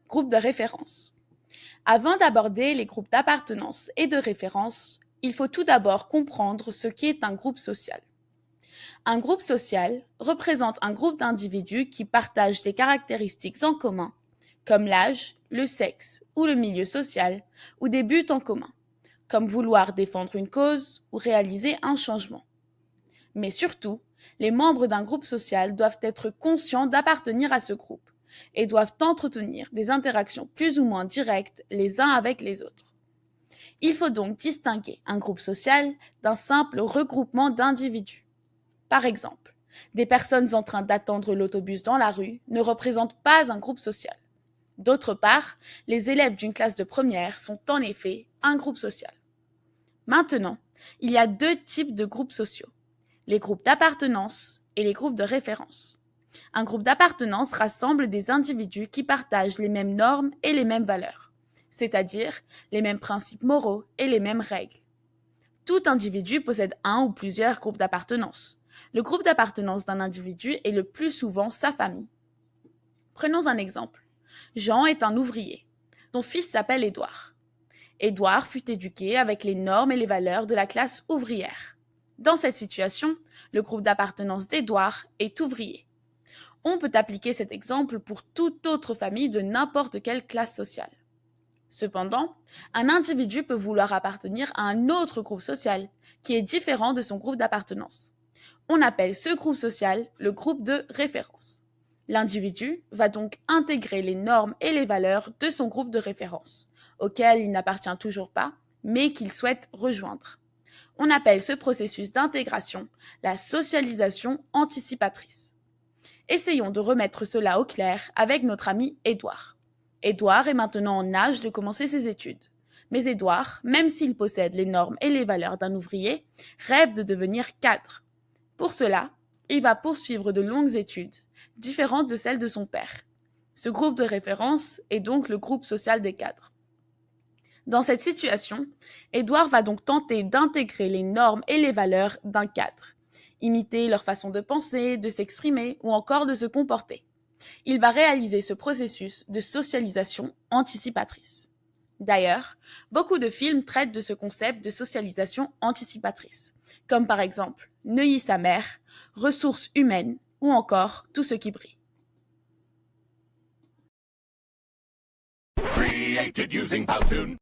Groupe de référence. Avant d'aborder les groupes d'appartenance et de référence, il faut tout d'abord comprendre ce qu'est un groupe social. Un groupe social représente un groupe d'individus qui partagent des caractéristiques en commun, comme l'âge, le sexe ou le milieu social, ou des buts en commun, comme vouloir défendre une cause ou réaliser un changement. Mais surtout, les membres d'un groupe social doivent être conscients d'appartenir à ce groupe et doivent entretenir des interactions plus ou moins directes les uns avec les autres. Il faut donc distinguer un groupe social d'un simple regroupement d'individus. Par exemple, des personnes en train d'attendre l'autobus dans la rue ne représentent pas un groupe social. D'autre part, les élèves d'une classe de première sont en effet un groupe social. Maintenant, il y a deux types de groupes sociaux, les groupes d'appartenance et les groupes de référence. Un groupe d'appartenance rassemble des individus qui partagent les mêmes normes et les mêmes valeurs, c'est-à-dire les mêmes principes moraux et les mêmes règles. Tout individu possède un ou plusieurs groupes d'appartenance. Le groupe d'appartenance d'un individu est le plus souvent sa famille. Prenons un exemple. Jean est un ouvrier. Son fils s'appelle Édouard. Édouard fut éduqué avec les normes et les valeurs de la classe ouvrière. Dans cette situation, le groupe d'appartenance d'Édouard est ouvrier. On peut appliquer cet exemple pour toute autre famille de n'importe quelle classe sociale. Cependant, un individu peut vouloir appartenir à un autre groupe social qui est différent de son groupe d'appartenance. On appelle ce groupe social le groupe de référence. L'individu va donc intégrer les normes et les valeurs de son groupe de référence, auquel il n'appartient toujours pas, mais qu'il souhaite rejoindre. On appelle ce processus d'intégration la socialisation anticipatrice. Essayons de remettre cela au clair avec notre ami Édouard. Édouard est maintenant en âge de commencer ses études. Mais Édouard, même s'il possède les normes et les valeurs d'un ouvrier, rêve de devenir cadre. Pour cela, il va poursuivre de longues études, différentes de celles de son père. Ce groupe de référence est donc le groupe social des cadres. Dans cette situation, Édouard va donc tenter d'intégrer les normes et les valeurs d'un cadre, imiter leur façon de penser, de s'exprimer ou encore de se comporter. Il va réaliser ce processus de socialisation anticipatrice. D'ailleurs, beaucoup de films traitent de ce concept de socialisation anticipatrice, comme par exemple Neuilly sa mère, Ressources humaines ou encore Tout ce qui brille. Created using Powtoon.